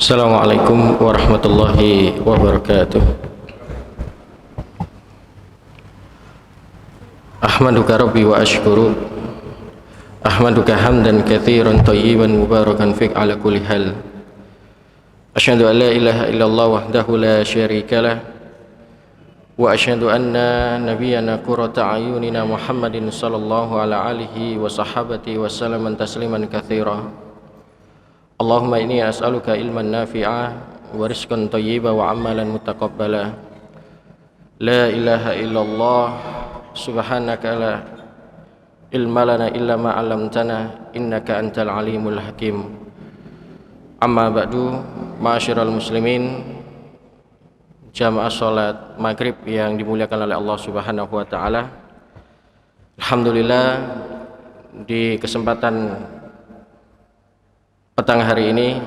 Assalamualaikum warahmatullahi wabarakatuh. Ahmaduka rabbi wa ashkuru, ahmaduka hamdan katsiran thayyiban mubarakan fik ala kulli hal. Asyhadu an la ilaha illallah wahdahu la syarika lah, wa asyhadu anna nabiyyana qurrata ayunina Muhammadin sallallahu ala alihi wa sahabati wa sallaman tasliman katsira. Allahumma inni as'aluka ilman nafi'a wa rizqan thayyiba wa amalan mutaqabbala. La ilaha illallah subhanaka la ilma lana illa ma 'allamtana innaka antal alimul hakim. Amma ba'du, ma'asyiral muslimin, jamaah salat maghrib yang dimuliakan oleh Allah Subhanahu wa taala. Alhamdulillah, di kesempatan petang hari ini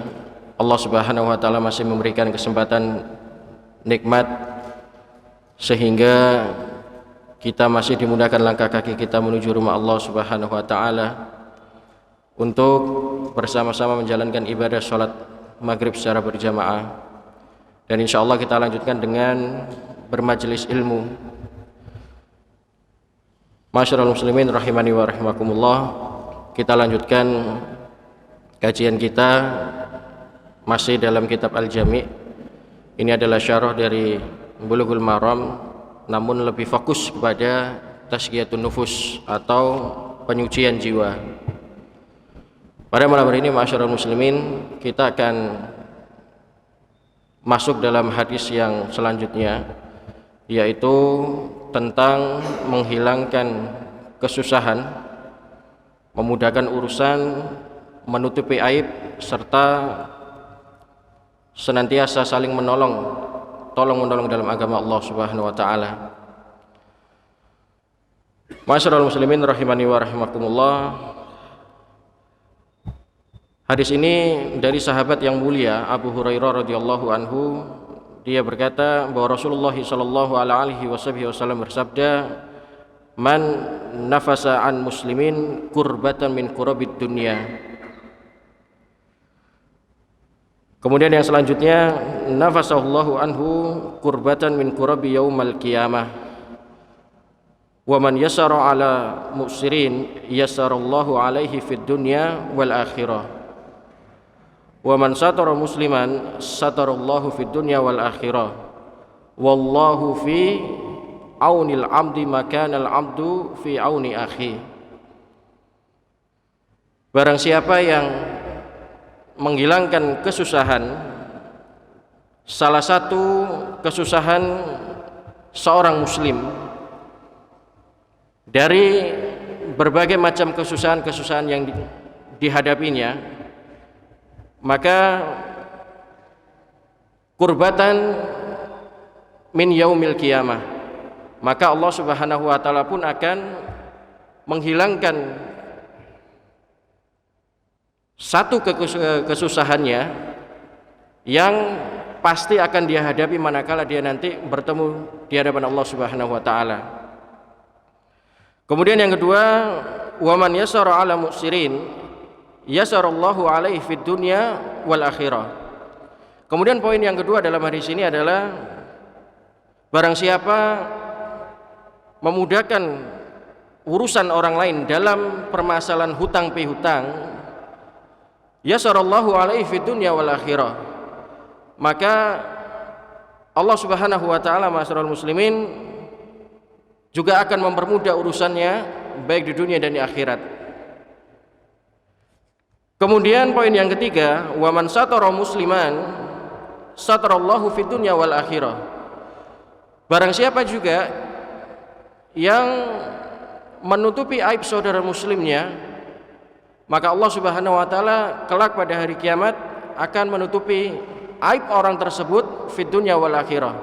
Allah Subhanahu wa taala masih memberikan kesempatan nikmat sehingga kita masih dimudahkan langkah kaki kita menuju rumah Allah Subhanahu wa taala untuk bersama-sama menjalankan ibadah salat maghrib secara berjamaah. Dan insyaallah kita lanjutkan dengan bermajelis ilmu. Masyarul muslimin rahimani wa rahimakumullah, kita lanjutkan kajian kita masih dalam kitab Al-Jami'. Ini adalah syarah dari Bulughul Maram, namun lebih fokus kepada tazkiyatun nufus atau penyucian jiwa. Pada malam hari ini masyarul muslimin, kita akan masuk dalam hadis yang selanjutnya, yaitu tentang menghilangkan kesusahan, memudahkan urusan, menutupi aib, serta senantiasa saling tolong-menolong dalam agama Allah Subhanahu wa taala. Masyarul muslimin rahimani wa rahimakumullah. Hadis ini dari sahabat yang mulia Abu Hurairah radhiyallahu anhu. Dia berkata bahwa Rasulullah sallallahu alaihi wasallam bersabda, "Man nafasa an muslimin kurbatan min kurabid dunya." Kemudian yang selanjutnya, nafasallahu anhu kurbatan min kurabi yaumal qiyamah. Wa man yasara ala mu'sirin yasarallahu alaihi fid dunya wal akhirah. Wa man satara musliman satarallahu fid dunya wal akhirah. Wallahu fi aunil abdi makanal abdu fi auni akhi. Barang siapa yang menghilangkan kesusahan, salah satu kesusahan seorang muslim dari berbagai macam kesusahan-kesusahan yang dihadapinya, maka kurbatan min yaumil qiyamah, maka Allah Subhanahu wa taala pun akan menghilangkan satu kesusahannya yang pasti akan dia hadapi manakala dia nanti bertemu di hadapan Allah Subhanahu wa taala. Kemudian yang kedua, wa man yasara ala mu'sirin yasarallahu alaihi fid dunya wal akhirah. Kemudian poin yang kedua dalam hadis ini adalah barang siapa memudahkan urusan orang lain dalam permasalahan hutang pihutang, yasarallahu alaihi fid dunya wal akhirah, maka Allah Subhanahu wa taala masyarul muslimin juga akan mempermudah urusannya baik di dunia dan di akhirat. Kemudian poin yang ketiga, wa man satara musliman satarallahu fid dunya wal akhirah. Barang siapa juga yang menutupi aib saudara muslimnya, maka Allah Subhanahu wa taala kelak pada hari kiamat akan menutupi aib orang tersebut fid dunya wal akhirah,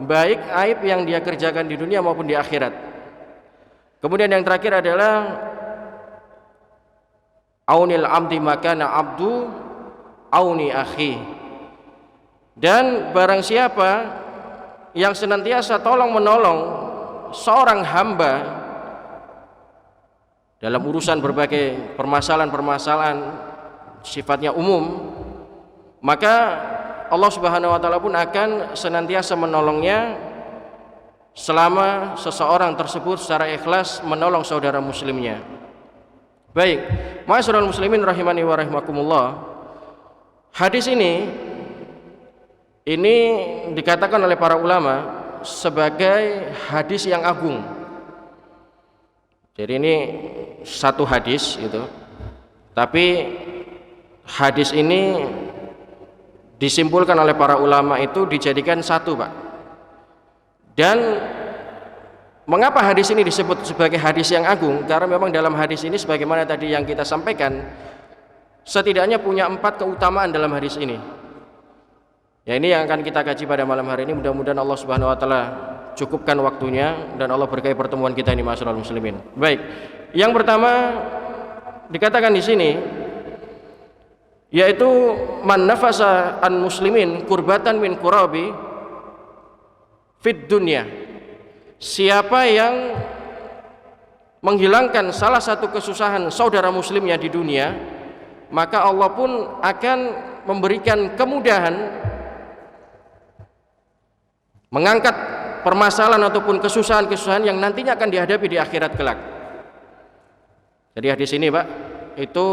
baik aib yang dia kerjakan di dunia maupun di akhirat. Kemudian yang terakhir adalah aunil abdi makana abdu auni akhi. Dan barang siapa yang senantiasa tolong menolong seorang hamba dalam urusan berbagai permasalahan-permasalahan sifatnya umum, maka Allah Subhanahu wa taala pun akan senantiasa menolongnya selama seseorang tersebut secara ikhlas menolong saudara muslimnya. Baik, ma'asyiral muslimin rahimani wa rahimakumullah. Hadis ini dikatakan oleh para ulama sebagai hadis yang agung. Jadi ini satu hadis itu, tapi hadis ini disimpulkan oleh para ulama itu dijadikan satu, Pak. Dan mengapa hadis ini disebut sebagai hadis yang agung? Karena memang dalam hadis ini sebagaimana tadi yang kita sampaikan, setidaknya punya 4 keutamaan dalam hadis ini. Ya, ini yang akan kita kaji pada malam hari ini. Mudah-mudahan Allah Subhanahu wa taala cukupkan waktunya dan Allah berkahi pertemuan kita ini, ma'asyiral muslimin. Baik. Yang pertama dikatakan di sini yaitu man nafasa an muslimin kurbatan min kurabi fit dunya. Siapa yang menghilangkan salah satu kesusahan saudara muslimnya di dunia, maka Allah pun akan memberikan kemudahan mengangkat permasalahan ataupun kesusahan-kesusahan yang nantinya akan dihadapi di akhirat kelak. Jadi hadis ini, Pak, itu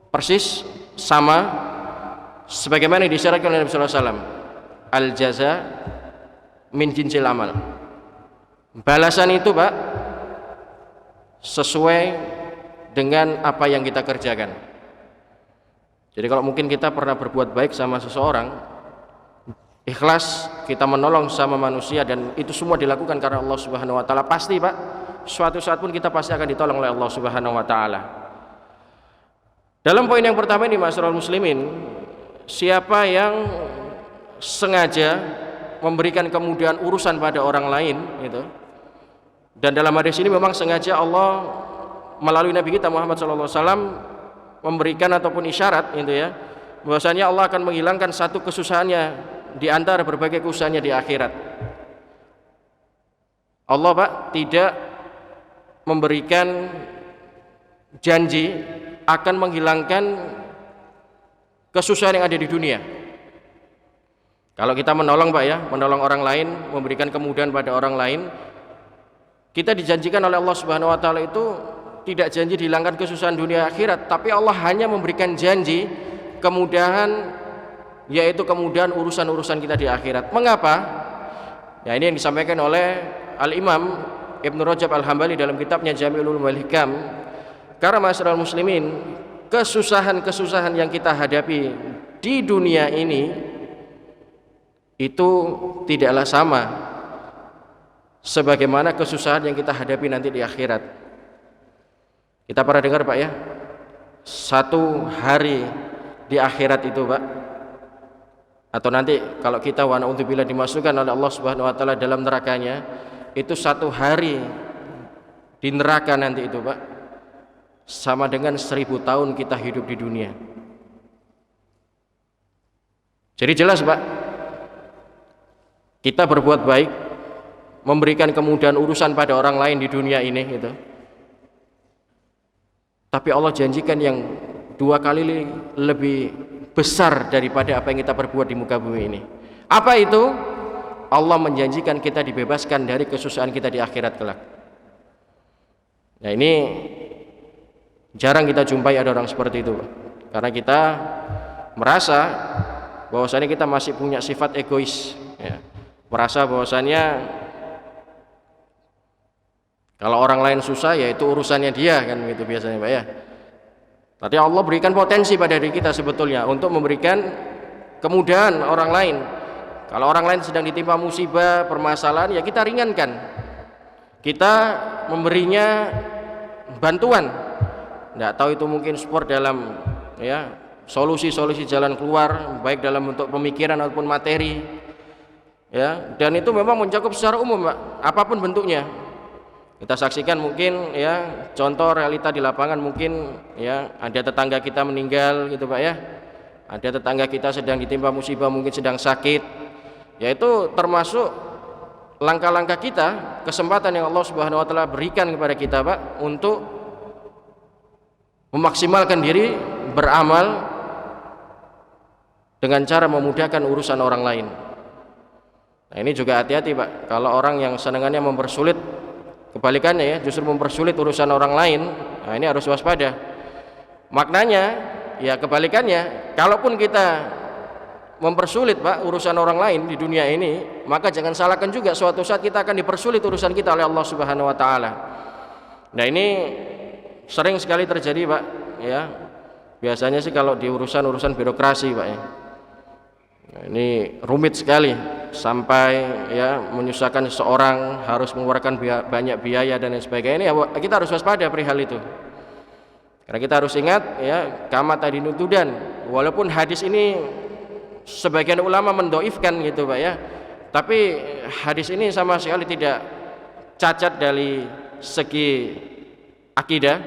persis sama sebagaimana disyaratkan oleh Nabi sallallahu alaihi wasallam. Al jaza min jinsil amal. Balasan itu, Pak, sesuai dengan apa yang kita kerjakan. Jadi kalau mungkin kita pernah berbuat baik sama seseorang, ikhlas kita menolong sama manusia dan itu semua dilakukan karena Allah Subhanahu wa taala, pasti, Pak, suatu saat pun kita pasti akan ditolong oleh Allah Subhanahu wa taala. Dalam poin yang pertama ini, ma'asyiral muslimin, siapa yang sengaja memberikan kemudahan urusan pada orang lain gitu. Dan dalam hadis ini memang sengaja Allah melalui Nabi kita Muhammad SAW memberikan ataupun isyarat gitu ya, bahwasanya Allah akan menghilangkan satu kesusahannya di antara berbagai kesusahannya di akhirat. Allah, Pak, tidak memberikan janji akan menghilangkan kesusahan yang ada di dunia. Kalau kita menolong, Pak ya, menolong orang lain, memberikan kemudahan pada orang lain, kita dijanjikan oleh Allah Subhanahu wa taala itu tidak janji dihilangkan kesusahan dunia akhirat, tapi Allah hanya memberikan janji kemudahan, yaitu kemudahan urusan-urusan kita di akhirat. Mengapa? Ya, ini yang disampaikan oleh Al-Imam Ibnu Rajab Al-Hambali dalam kitabnya Jami'ul Ulum wal Hikam. Karena ma'asyiral muslimin, kesusahan-kesusahan yang kita hadapi di dunia ini itu tidaklah sama sebagaimana kesusahan yang kita hadapi nanti di akhirat. Kita pernah dengar, Pak ya, satu hari di akhirat itu, Pak, atau nanti kalau kita wa na'udzubillah dimasukkan oleh Allah Subhanahu wa taala dalam nerakanya, itu satu hari di neraka nanti itu, Pak, sama dengan 1000 tahun kita hidup di dunia. Jadi jelas, Pak, kita berbuat baik, memberikan kemudahan urusan pada orang lain di dunia ini gitu. Tapi Allah janjikan yang 2 kali lebih besar daripada apa yang kita perbuat di muka bumi ini. Apa itu? Allah menjanjikan kita dibebaskan dari kesusahan kita di akhirat kelak. Nah, ini jarang kita jumpai ada orang seperti itu, karena kita merasa bahwasanya kita masih punya sifat egois ya. Merasa bahwasanya kalau orang lain susah ya itu urusannya dia, kan gitu biasanya, Pak ya. Tapi Allah berikan potensi pada diri kita sebetulnya untuk memberikan kemudahan orang lain. Kalau orang lain sedang ditimpa musibah, permasalahan, ya kita ringankan. Kita memberinya bantuan. Nggak tahu itu mungkin support dalam ya solusi-solusi jalan keluar, baik dalam bentuk pemikiran ataupun materi. Ya, dan itu memang mencakup secara umum, Pak, apapun bentuknya. Kita saksikan mungkin ya contoh realita di lapangan, mungkin ya ada tetangga kita meninggal gitu, Pak ya. Ada tetangga kita sedang ditimpa musibah, mungkin sedang sakit. Ya itu termasuk langkah-langkah kita, kesempatan yang Allah Subhanahu wa taala berikan kepada kita, Pak, untuk memaksimalkan diri beramal dengan cara memudahkan urusan orang lain. Nah, ini juga hati-hati Pak, kalau orang yang senangannya mempersulit, kebalikannya ya, justru mempersulit urusan orang lain, nah ini harus waspada. Maknanya ya kebalikannya, kalaupun kita mempersulit Pak urusan orang lain di dunia ini, maka jangan salahkan juga suatu saat kita akan dipersulit urusan kita oleh Allah Subhanahu wa taala. Nah, ini sering sekali terjadi Pak ya. Biasanya sih kalau di urusan birokrasi Pak ya. Nah, ini rumit sekali sampai ya menyusahkan seseorang, harus mengeluarkan banyak biaya dan lain sebagainya. Ini kita harus waspada perihal itu. Karena kita harus ingat ya, kama tadi nutudan, walaupun hadis ini sebagian ulama mendoifkan gitu Pak ya, tapi hadis ini sama sekali tidak cacat dari segi akidah,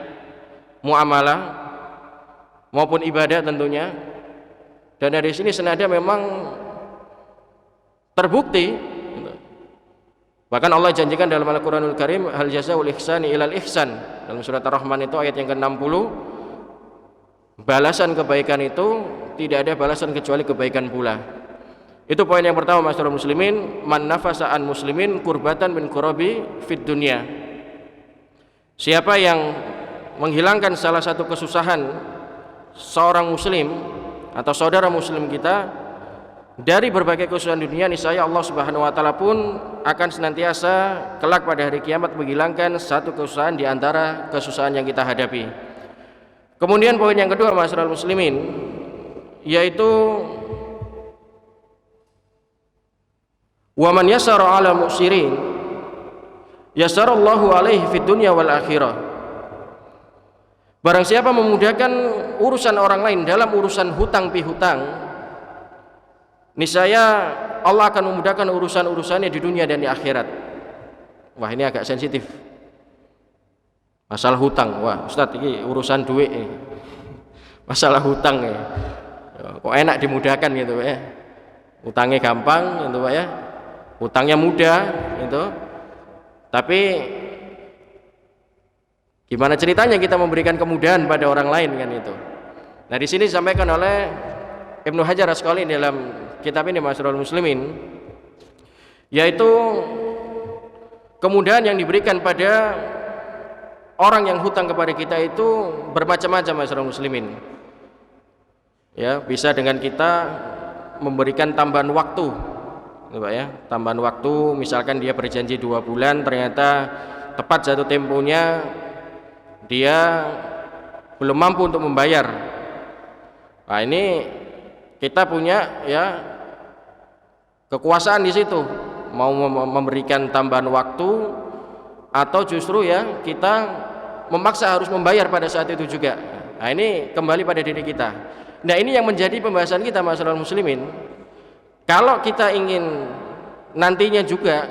muamalah maupun ibadah tentunya. Dan dari sini senada memang terbukti, bahkan Allah janjikan dalam Al-Quranul Karim, hal jazaa'ul ihsani ilal ihsan, dalam surat Ar-Rahman itu ayat yang ke-60, balasan kebaikan itu tidak ada balasan kecuali kebaikan pula. Itu poin yang pertama masyarakat muslimin, man nafasa an muslimin kurbatan min kurabi fid dunya. Siapa yang menghilangkan salah satu kesusahan seorang muslim atau saudara muslim kita dari berbagai kesusahan dunia, niscaya Allah Subhanahu wa taala pun akan senantiasa kelak pada hari kiamat menghilangkan satu kesusahan di antara kesusahan yang kita hadapi. Kemudian poin yang kedua masyarakat muslimin, yaitu wa man yassara 'ala mu'sirin yassarallahu 'alaihi fid dunya wal akhirah. Barang siapa memudahkan urusan orang lain dalam urusan hutang pihutang, niscaya Allah akan memudahkan urusan-urusannya di dunia dan di akhirat. Wah, ini agak sensitif. Masalah hutang, wah Ustadz ini urusan duit ini. Masalah hutang ya. Kok enak dimudahkan gitu Pak ya. Hutangnya gampang gitu Pak ya. Hutangnya mudah gitu. Tapi gimana ceritanya kita memberikan kemudahan pada orang lain kan itu. Nah, di sini disampaikan oleh Ibnu Hajar Asqalani dalam kitab ini Masrul Muslimin, yaitu kemudahan yang diberikan pada orang yang hutang kepada kita itu bermacam-macam Masrul Muslimin. Ya, bisa dengan kita memberikan tambahan waktu, Pak ya, tambahan waktu, misalkan dia berjanji 2 bulan, ternyata tepat jatuh temponya dia belum mampu untuk membayar. Nah, ini kita punya ya kekuasaan di situ, mau memberikan tambahan waktu atau justru ya kita memaksa harus membayar pada saat itu juga. Nah, ini kembali pada diri kita. Nah, ini yang menjadi pembahasan kita masalah muslimin. Kalau kita ingin nantinya juga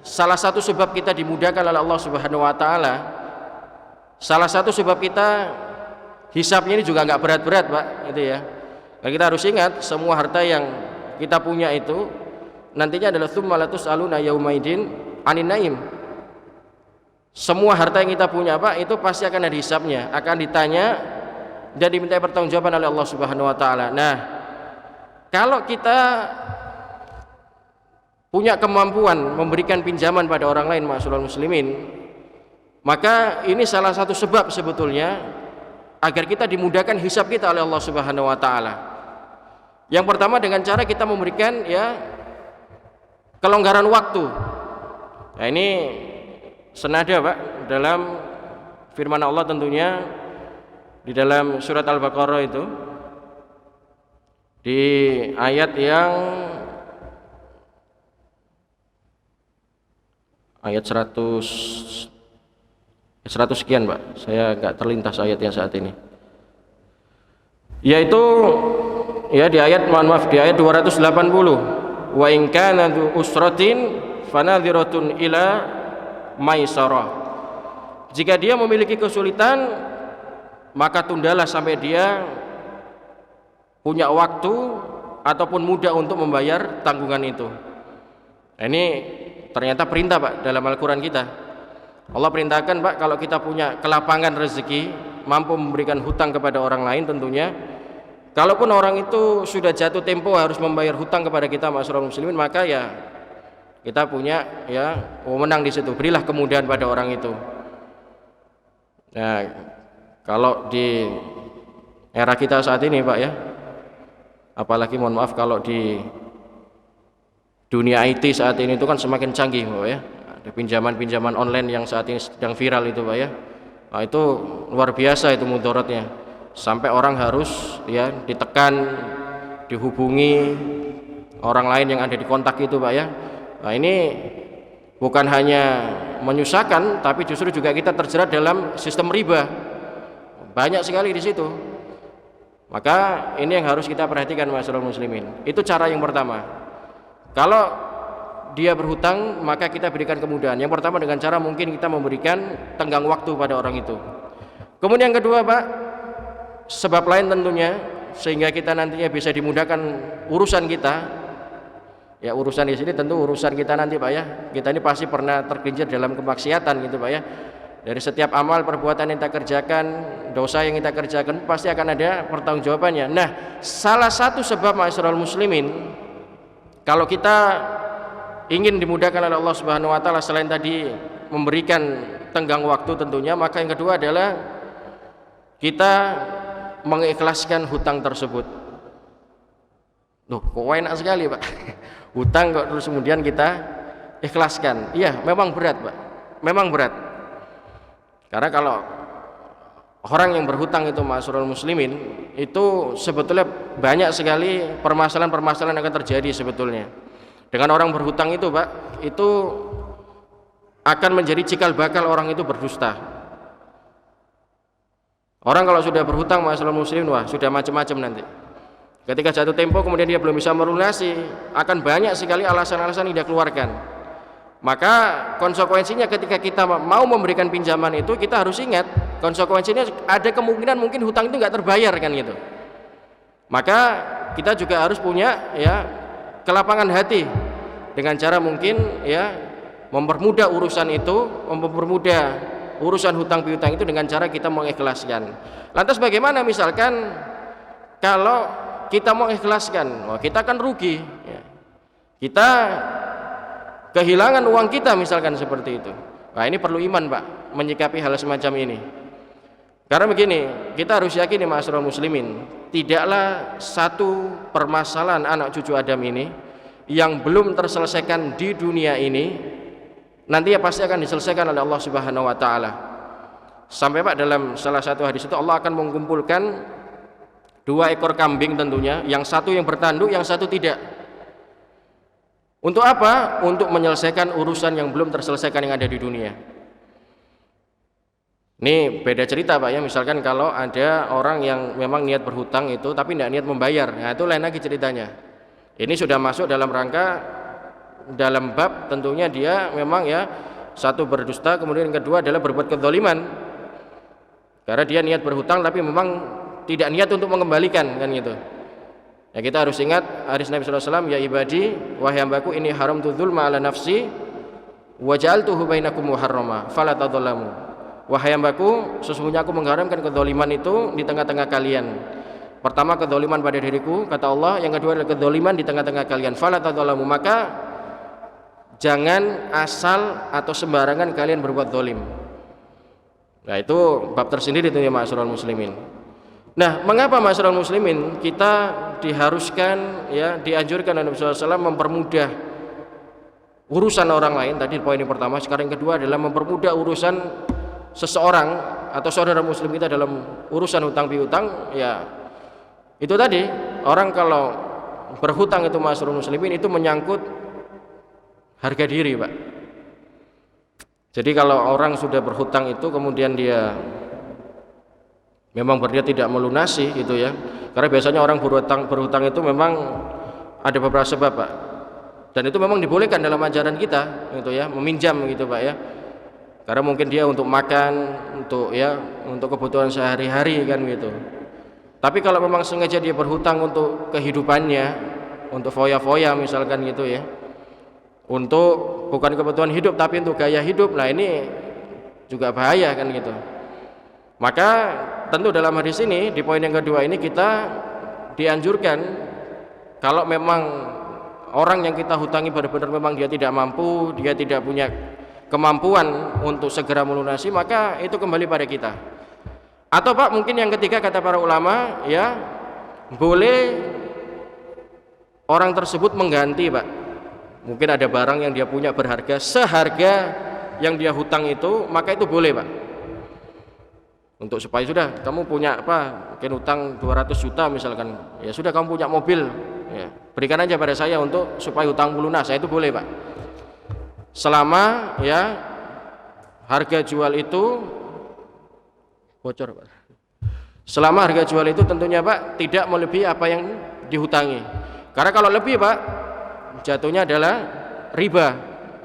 salah satu sebab kita dimudahkan oleh Allah Subhanahu wa taala, salah satu sebab kita hisabnya ini juga nggak berat-berat Pak, gitu ya. Nah, kita harus ingat semua harta yang kita punya itu nantinya adalah tsumma latus'aluna yaumaidin 'anin naim. Semua harta yang kita punya Pak itu pasti akan ada hisabnya, akan ditanya dan diminta pertanggungjawaban oleh Allah Subhanahu wa taala. Nah, kalau kita punya kemampuan memberikan pinjaman pada orang lain masyaallah muslimin, maka ini salah satu sebab sebetulnya agar kita dimudahkan hisab kita oleh Allah Subhanahu wa taala. Yang pertama dengan cara kita memberikan ya kelonggaran waktu. Nah, ini senada Pak dalam firman Allah tentunya di dalam surat Al-Baqarah itu di ayat yang ayat 100 sekian Pak, saya nggak terlintas ayatnya saat ini, yaitu ya di ayat di ayat 280, wa in kana dzu usratin fanadhiratun ila maisarah. Jika dia memiliki kesulitan, maka tundalah sampai dia punya waktu ataupun mudah untuk membayar tanggungan itu. Nah, ini ternyata perintah Pak dalam Al-Quran kita. Allah perintahkan Pak, kalau kita punya kelapangan rezeki, mampu memberikan hutang kepada orang lain tentunya, Kalaupun orang itu sudah jatuh tempo harus membayar hutang kepada kita masyarakat muslimin, maka ya kita punya ya wewenang di situ, berilah kemudahan pada orang itu. Nah, kalau di era kita saat ini Pak ya, apalagi mohon maaf kalau di dunia IT saat ini itu kan semakin canggih Pak ya, ada pinjaman-pinjaman online yang saat ini sedang viral itu Pak ya. Nah, itu luar biasa itu mudaratnya, sampai orang harus ya ditekan, dihubungi orang lain yang ada di kontak itu Pak ya. Nah, ini bukan hanya menyusahkan, tapi justru juga kita terjerat dalam sistem riba, banyak sekali di situ. Maka ini yang harus kita perhatikan masyarakat muslimin. Itu cara yang pertama. Kalau dia berhutang, maka kita berikan kemudahan. Yang pertama dengan cara mungkin kita memberikan tenggang waktu pada orang itu. Kemudian yang kedua Pak, sebab lain tentunya, sehingga kita nantinya bisa dimudahkan urusan kita. Ya, urusan di sini tentu urusan kita nanti Pak ya. Kita ini pasti pernah tergelincir dalam kemaksiatan gitu Pak ya. Dari setiap amal perbuatan yang kita kerjakan, dosa yang kita kerjakan pasti akan ada pertanggungjawabannya. Nah, salah satu sebab masyarakat muslimin kalau kita ingin dimudahkan oleh Allah Subhanahu wa taala, selain tadi memberikan tenggang waktu tentunya, maka yang kedua adalah kita mengikhlaskan hutang tersebut. Loh, kok enak sekali Pak. Hutang kok terus kemudian kita ikhlaskan. Iya, memang berat Pak. Memang berat. Karena kalau orang yang berhutang itu masyarakat muslimin, itu sebetulnya banyak sekali permasalahan-permasalahan yang akan terjadi sebetulnya. Dengan orang berhutang itu Pak, itu akan menjadi cikal bakal orang itu berdusta. Orang kalau sudah berhutang masyarakat muslimin, wah sudah macam-macam nanti. Ketika jatuh tempo kemudian dia belum bisa melunasi, akan banyak sekali alasan-alasan yang dia keluarkan. Maka konsekuensinya ketika kita mau memberikan pinjaman itu, kita harus ingat konsekuensinya ada kemungkinan mungkin hutang itu nggak terbayar kan gitu. Maka kita juga harus punya ya kelapangan hati dengan cara mungkin ya mempermudah urusan itu, mempermudah urusan hutang piutang itu dengan cara kita mengikhlaskan. Lantas bagaimana misalkan kalau kita mengikhlaskan, oh, kita akan rugi ya. Kita kehilangan uang kita misalkan seperti itu. Nah, ini perlu iman Pak menyikapi hal semacam ini. Karena begini, kita harus yakin masyarakat muslimin, tidaklah satu permasalahan anak cucu Adam ini yang belum terselesaikan di dunia ini nanti ya pasti akan diselesaikan oleh Allah Subhanahu wa taala. Sampai Pak dalam salah satu hadis itu Allah akan mengumpulkan dua ekor kambing tentunya, yang satu yang bertanduk, yang satu tidak. Untuk apa? Untuk menyelesaikan urusan yang belum terselesaikan yang ada di dunia. Ini beda cerita Pak ya, misalkan kalau ada orang yang memang niat berhutang itu tapi tidak niat membayar, nah itu lain lagi ceritanya. Ini sudah masuk dalam rangka, dalam bab tentunya dia memang ya satu berdusta, kemudian yang kedua adalah berbuat kezaliman. Karena dia niat berhutang tapi memang tidak niat untuk mengembalikan kan gitu. Ya, kita harus ingat hadis Nabi sallallahu alaihi wasallam, ya ibadi wahai hambaku ini haramtu dzulma ala nafsi wa ja'altuhu bainakum muharrama fala tadzalamu. Wahai hambaku, sesungguhnya aku mengharamkan kedzaliman itu di tengah-tengah kalian. Pertama kedzaliman pada diriku kata Allah, yang kedua adalah kedzaliman di tengah-tengah kalian. Fala tadzalamu, maka jangan asal atau sembarangan kalian berbuat zalim. Nah, itu bab tersendiri itu ya masyarakat muslimin. Nah, mengapa masyarakat muslimin kita diharuskan ya dianjurkan oleh Nabi SAW mempermudah urusan orang lain, tadi poin yang pertama. Sekarang yang kedua adalah mempermudah urusan seseorang atau saudara muslim kita dalam urusan hutang piutang. Ya itu tadi, orang kalau berhutang itu masyarakat muslimin itu menyangkut harga diri Pak. Jadi kalau orang sudah berhutang itu kemudian dia memang berniat tidak melunasi gitu ya, karena biasanya orang berhutang itu memang ada beberapa sebab Pak, dan itu memang dibolehkan dalam ajaran kita gitu ya, meminjam gitu Pak ya, karena mungkin dia untuk makan, untuk ya untuk kebutuhan sehari-hari kan gitu. Tapi kalau memang sengaja dia berhutang untuk kehidupannya, untuk foya-foya misalkan gitu ya, untuk bukan kebutuhan hidup tapi untuk gaya hidup, nah ini juga bahaya kan gitu. Maka tentu dalam hadis ini di poin yang kedua ini kita dianjurkan kalau memang orang yang kita hutangi benar-benar memang dia tidak mampu, dia tidak punya kemampuan untuk segera melunasi, maka itu kembali pada kita. Atau Pak, mungkin yang ketiga kata para ulama, ya boleh orang tersebut mengganti Pak. Mungkin ada barang yang dia punya berharga seharga yang dia hutang itu, maka itu boleh Pak. Untuk supaya sudah kamu punya apa, mungkin hutang 200 juta misalkan, ya sudah kamu punya mobil, ya berikan aja pada saya untuk supaya hutangmu lunas, itu boleh Pak. Selama ya harga jual itu bocor Pak. Selama harga jual itu tentunya Pak tidak melebihi apa yang dihutangi. Karena kalau lebih Pak, jatuhnya adalah riba.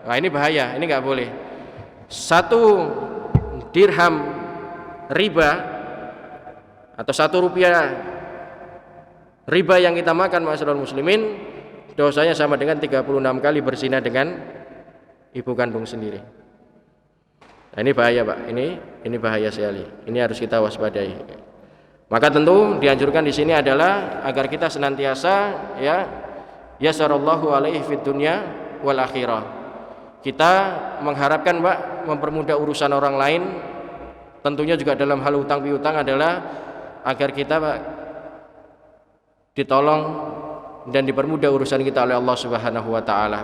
Nah ini bahaya, ini nggak boleh. 1 dirham riba atau 1 rupiah riba yang kita makan masyarakat muslimin, dosanya sama dengan 36 kali berzina dengan ibu kandung sendiri. Nah, ini bahaya Pak, ini bahaya sekali. Ini harus kita waspadai. Maka tentu dianjurkan di sini adalah agar kita senantiasa ya yasarallahu alaihi fid dunya wal akhirah. Kita mengharapkan Pak mempermudah urusan orang lain, tentunya juga dalam hal hutang piutang adalah agar kita Pak ditolong dan dipermudah urusan kita oleh Allah Subhanahu wa taala.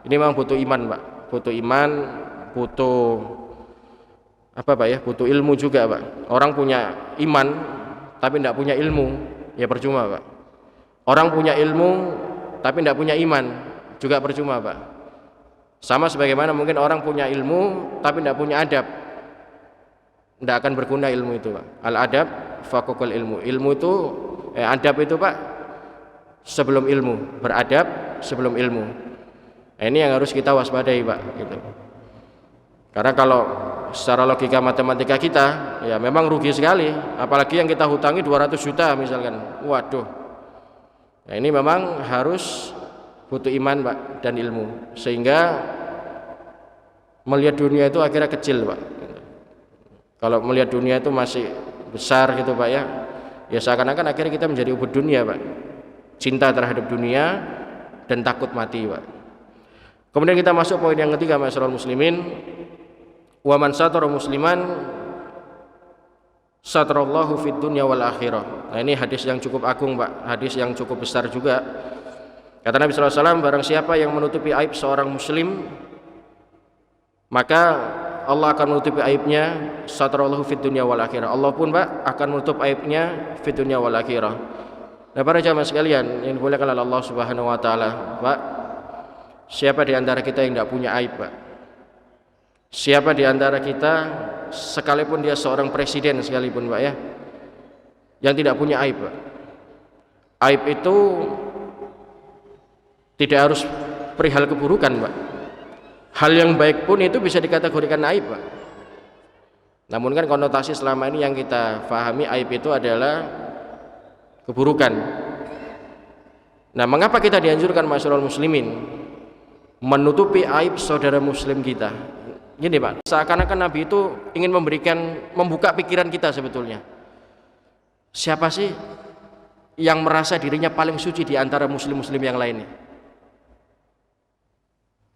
Ini memang butuh iman Pak, butuh iman, butuh apa Pak ya, butuh ilmu juga Pak. Orang punya iman tapi tidak punya ilmu, ya percuma Pak. Orang punya ilmu tapi tidak punya iman, juga percuma Pak. Sama sebagaimana mungkin orang punya ilmu tapi tidak punya adab, tidak akan berguna ilmu itu Pak. Al-adab faqul ilmu. Ilmu itu adab itu Pak sebelum ilmu, beradab sebelum ilmu. Nah, ini yang harus kita waspadai Pak gitu. Karena kalau secara logika matematika kita ya memang rugi sekali, apalagi yang kita hutangi 200 juta misalkan. Waduh. Nah, ini memang harus butuh iman Pak dan ilmu, sehingga melihat dunia itu akhirnya kecil Pak. Kalau melihat dunia itu masih besar gitu Pak ya, ya seakan-akan akhirnya kita menjadi ubud dunia Pak, cinta terhadap dunia dan takut mati Pak. Kemudian kita masuk poin yang ketiga masyarakat muslimin, wa man satara musliman satarallahu fid dunya wal akhirah. Nah ini hadis yang cukup agung Pak, hadis yang cukup besar juga. Kata Nabi SAW, barang siapa yang menutupi aib seorang muslim, maka Allah akan menutupi aibnya, satarallahu fid dunya wal akhirah. Allah pun Pak akan menutup aibnya fid dunya wal akhirah. Nah para jamaah sekalian yang dimuliakan oleh Allah Subhanahu wa taala, Pak, siapa di antara kita yang tidak punya aib Pak? Siapa di antara kita sekalipun dia seorang presiden sekalipun Pak ya, yang tidak punya aib Pak? Aib itu tidak harus perihal keburukan Pak. Hal yang baik pun itu bisa dikategorikan aib Pak. Namun kan konotasi selama ini yang kita pahami aib itu adalah keburukan. Nah mengapa kita dianjurkan masyarakat muslimin menutupi aib saudara muslim kita? Gini Pak, seakan-akan Nabi itu ingin membuka pikiran kita sebetulnya. Siapa sih yang merasa dirinya paling suci di antara muslim-muslim yang lainnya?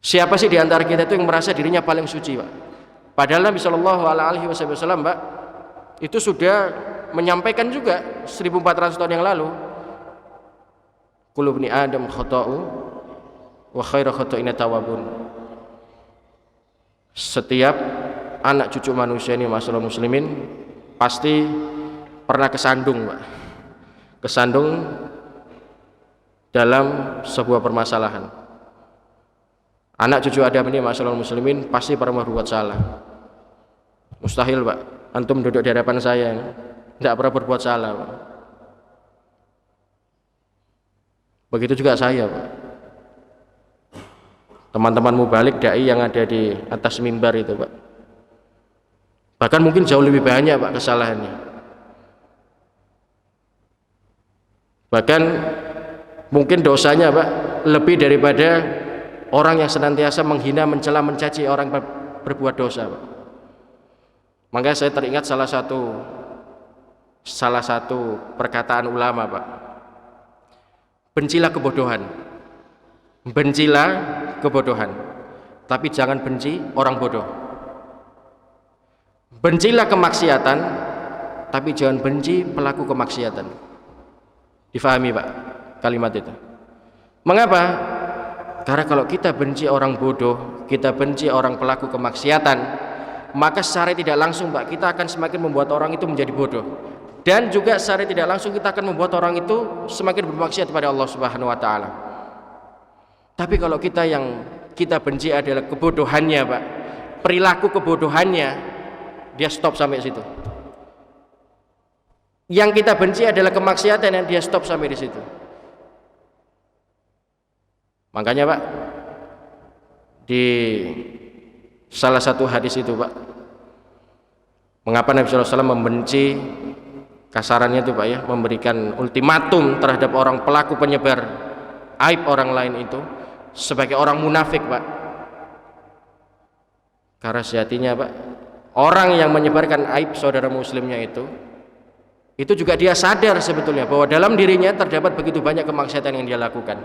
Siapa sih di antara kita itu yang merasa dirinya paling suci Pak? Padahal Nabi Shallallahu Alaihi Wasallam Pak itu sudah menyampaikan juga 1400 tahun yang lalu, kullu bni adam khata'u wa khairu khata'ina tawabun. Setiap anak cucu manusia ini masyarakat muslimin pasti pernah kesandung Pak, kesandung dalam sebuah permasalahan. Anak cucu Adam ini masyarakat muslimin pasti pernah berbuat salah. Mustahil Pak antum duduk di hadapan saya tidak pernah berbuat salah Pak. Begitu juga saya Pak. Teman-teman mubalik dai yang ada di atas mimbar itu Pak, bahkan mungkin jauh lebih banyak Pak kesalahannya. Bahkan mungkin dosanya Pak lebih daripada orang yang senantiasa menghina, mencela, mencaci orang berbuat dosa Pak. Makanya saya teringat salah satu perkataan ulama Pak. Bencilah kebodohan. Bencilah kebodohan. Tapi jangan benci orang bodoh. Bencilah kemaksiatan, tapi jangan benci pelaku kemaksiatan. Difahami Pak kalimat itu? Mengapa? Karena kalau kita benci orang bodoh, kita benci orang pelaku kemaksiatan, maka secara tidak langsung Pak, kita akan semakin membuat orang itu menjadi bodoh. Dan juga secara tidak langsung kita akan membuat orang itu semakin bermaksiat kepada Allah Subhanahu wa taala. Tapi kalau yang kita benci adalah kebodohannya Pak, perilaku kebodohannya, dia stop sampai situ. Yang kita benci adalah kemaksiatan yang dia stop sampai di situ. Makanya Pak, di salah satu hadis itu Pak, mengapa Nabi SAW membenci kasarannya itu Pak ya, memberikan ultimatum terhadap orang pelaku penyebar aib orang lain itu sebagai orang munafik Pak. Karena sejatinya Pak, orang yang menyebarkan aib saudara muslimnya itu juga dia sadar sebetulnya bahwa dalam dirinya terdapat begitu banyak kemaksiatan yang dia lakukan.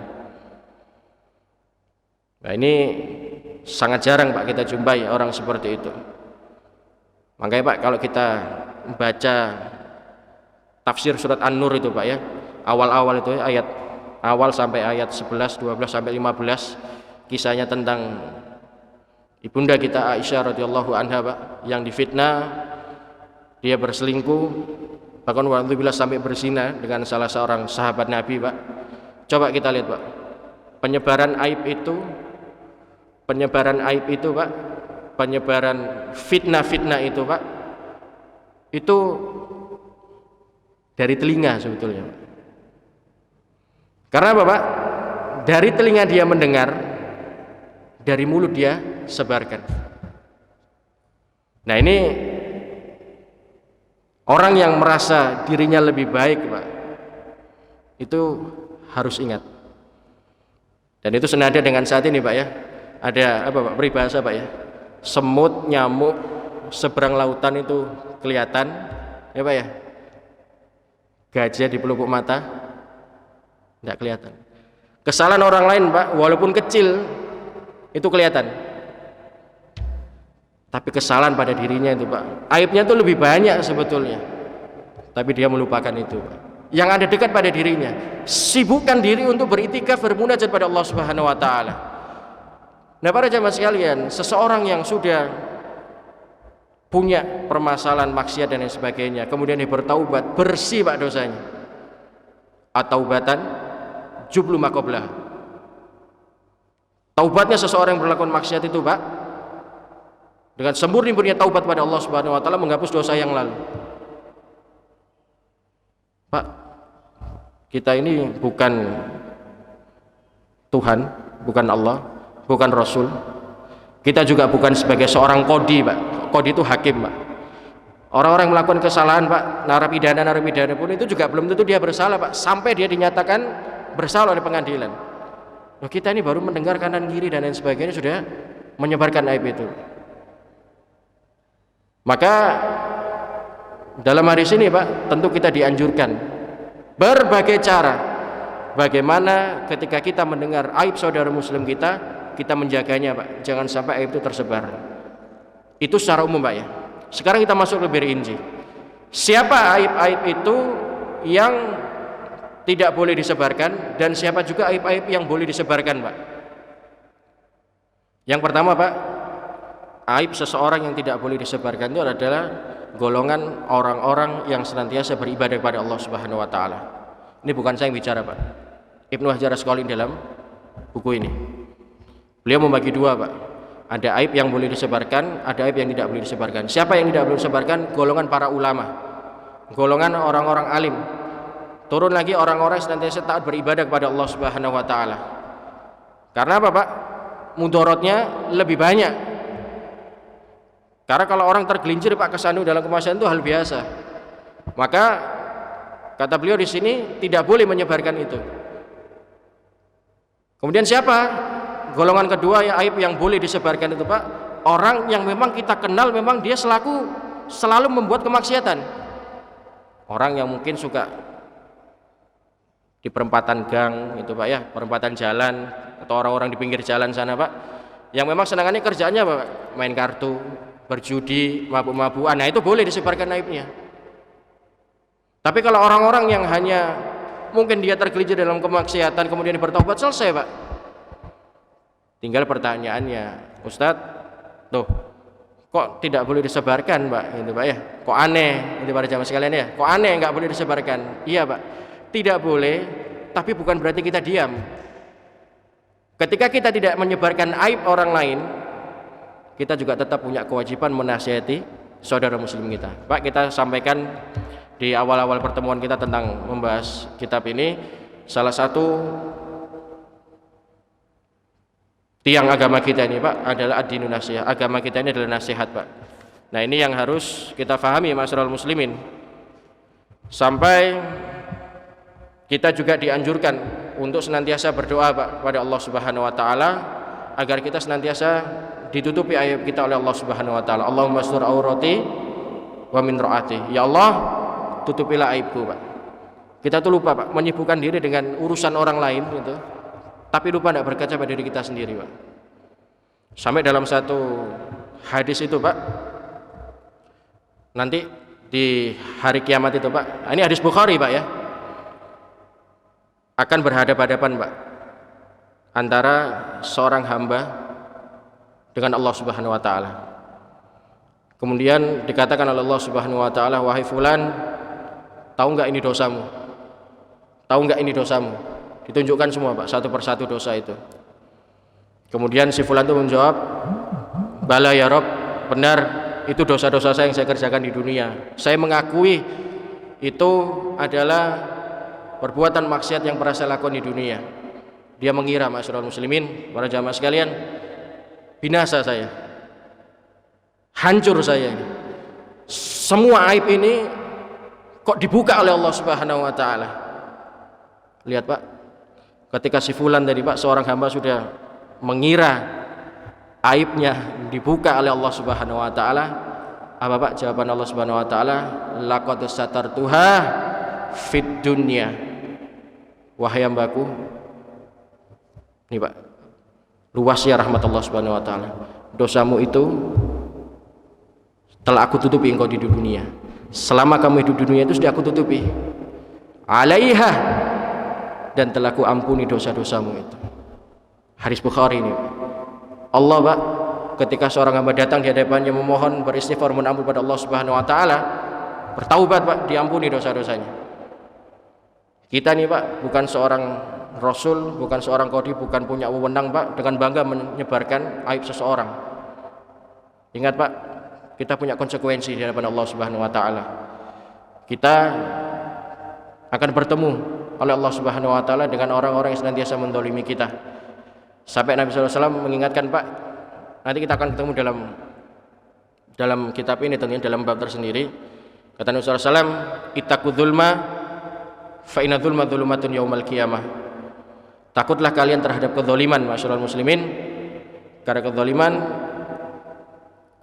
Nah ini sangat jarang Pak kita jumpai orang seperti itu. Makanya Pak, kalau kita baca tafsir surat An-Nur itu Pak ya, awal-awal itu ayat awal sampai ayat 11, 12 sampai 15, kisahnya tentang ibunda kita Aisyah radhiyallahu anha Pak, yang difitnah dia berselingkuh, bahkan waktu bila sampai berzina dengan salah seorang sahabat Nabi Pak. Coba kita lihat Pak, penyebaran aib itu Pak, penyebaran fitnah itu Pak, itu dari telinga sebetulnya. Karena apa Pak? Dari telinga dia mendengar, dari mulut dia sebarkan. Nah ini orang yang merasa dirinya lebih baik Pak, itu harus ingat. Dan itu senada dengan saat ini Pak ya, ada apa Pak, peribahasa Pak ya, semut, nyamuk seberang lautan itu kelihatan ya Pak ya, gajah di pelupuk mata tidak kelihatan. Kesalahan orang lain Pak, walaupun kecil itu kelihatan, tapi kesalahan pada dirinya itu Pak, aibnya itu lebih banyak sebetulnya, tapi dia melupakan itu Pak. Yang ada dekat pada dirinya, sibukkan diri untuk beriktikaf, bermunajat pada Allah Subhanahu wa taala. Nah para jamaah sekalian, seseorang yang sudah punya permasalahan maksiat dan lain sebagainya, kemudian dia bertaubat, bersih Pak dosanya, at-taubatan jublu ma qablaha. Taubatnya seseorang yang berlakukan maksiat itu Pak, dengan sempurna taubat pada Allah Subhanahu wa taala, menghapus dosa yang lalu. Pak, kita ini bukan Tuhan, bukan Allah, bukan Rasul. Kita juga bukan sebagai seorang kodi Pak. Kodi itu hakim Pak. Orang-orang yang melakukan kesalahan Pak, narapidana pun itu juga belum tentu dia bersalah Pak, sampai dia dinyatakan bersalah oleh pengadilan. Loh, kita ini baru mendengar kanan kiri dan lain sebagainya sudah menyebarkan aib itu. Maka dalam hadis ini Pak, tentu kita dianjurkan berbagai cara bagaimana ketika kita mendengar aib saudara muslim kita menjaganya Pak, jangan sampai aib itu tersebar. Itu secara umum Pak ya. Sekarang kita masuk lebih rinci. Siapa aib-aib itu yang tidak boleh disebarkan, dan siapa juga aib-aib yang boleh disebarkan Pak? Yang pertama Pak, aib seseorang yang tidak boleh disebarkan itu adalah golongan orang-orang yang senantiasa beribadah kepada Allah Subhanahu wa taala. Ini bukan saya yang bicara Pak. Ibnu Hajar Asqalani dalam buku ini, beliau membagi dua Pak. Ada aib yang boleh disebarkan, ada aib yang tidak boleh disebarkan. Siapa yang tidak boleh disebarkan? Golongan para ulama, golongan orang-orang alim. Turun lagi orang-orang yang senantiasa taat beribadah kepada Allah Subhanahu wa taala. Karena apa Pak? Mudorotnya lebih banyak. Karena kalau orang tergelincir Pak kesandung dalam kemaksiatan itu hal biasa. Maka kata beliau di sini tidak boleh menyebarkan itu. Kemudian siapa? Golongan kedua ya, aib yang boleh disebarkan itu Pak, orang yang memang kita kenal memang dia selalu membuat kemaksiatan. Orang yang mungkin suka di perempatan gang itu Pak ya, perempatan jalan atau orang-orang di pinggir jalan sana Pak, yang memang senangannya kerjaannya Pak, main kartu, berjudi, mabuk-mabukan, nah itu boleh disebarkan aibnya. Tapi kalau orang-orang yang hanya mungkin dia tergelincir dalam kemaksiatan kemudian bertobat, selesai Pak. Tinggal pertanyaannya, Ustadz, tuh kok tidak boleh disebarkan Pak, gitu Pak ya, kok aneh, itu para jamaah sekalian ya, kok aneh nggak boleh disebarkan? Iya Pak, tidak boleh, tapi bukan berarti kita diam. Ketika kita tidak menyebarkan aib orang lain, kita juga tetap punya kewajiban menasihati saudara muslim kita. Pak, kita sampaikan di awal-awal pertemuan kita tentang membahas kitab ini, salah satu tiang agama kita ini Pak adalah ad-dinun nasihat. Agama kita ini adalah nasihat Pak. Nah ini yang harus kita fahami masyarakat muslimin. Sampai kita juga dianjurkan untuk senantiasa berdoa Pak pada Allah Subhanahu wa taala agar kita senantiasa ditutupi aib kita oleh Allah Subhanahu wa taala. Allahumma astur aurati wa min raati. Ya Allah, tutupilah aibku Pak. Kita tuh lupa Pak menyibukkan diri dengan urusan orang lain gitu. Tapi lupa tidak berkaca pada diri kita sendiri Pak. Sampai dalam satu hadis itu Pak, nanti di hari kiamat itu Pak, ini hadis Bukhari Pak ya, akan berhadapan-hadapan Pak antara seorang hamba dengan Allah Subhanahu wa taala. Kemudian dikatakan oleh Allah Subhanahu wa taala, wahai fulan, tahu enggak ini dosamu? Tahu enggak ini dosamu? Ditunjukkan semua Pak, satu persatu dosa itu. Kemudian si fulan itu menjawab, bala ya Rob, benar, itu dosa-dosa saya yang saya kerjakan di dunia. Saya mengakui itu adalah perbuatan maksiat yang pernah saya lakukan di dunia. Dia mengira masyarakat muslimin, para jamaah sekalian, binasa saya, hancur saya ini. Semua aib ini kok dibuka oleh Allah Subhanahu wa taala. Lihat Pak, ketika si fulan tadi Pak, seorang hamba sudah mengira aibnya dibuka oleh Allah Subhanahu wa taala, apa Pak jawaban Allah Subhanahu wa taala? Laqad satartuha fid dunya. Wahai hambaku, ini Pak, luasnya rahmat Allah Subhanahu wa taala. Dosamu itu telah aku tutupi engkau di dunia. Selama kamu hidup di dunia itu sudah aku tutupi. Alaiha, dan telah ku ampuni dosa-dosamu itu. Hadis Bukhari ini. Allah Pak, ketika seorang hamba datang di hadapannya memohon beristighfar mohon ampun pada Allah Subhanahu wa taala, bertaubat Pak, diampuni dosa-dosanya. Kita nih Pak, bukan seorang rasul, bukan seorang qadhi, bukan punya wewenang Pak dengan bangga menyebarkan aib seseorang. Ingat Pak, kita punya konsekuensi di hadapan Allah Subhanahu wa taala. Kita akan bertemu oleh Allah Subhanahu wa taala dengan orang-orang yang senantiasa mendolimi kita. Sampai Nabi sallallahu alaihi wasallam mengingatkan Pak, nanti kita akan ketemu dalam kitab ini tentunya dalam bab tersendiri. Kata Nabi sallallahu alaihi wasallam, ittaqu dzulma fa inna dzulma dzulumatun yaumal qiyamah. Takutlah kalian terhadap kezaliman masyarakat muslimin, karena kezaliman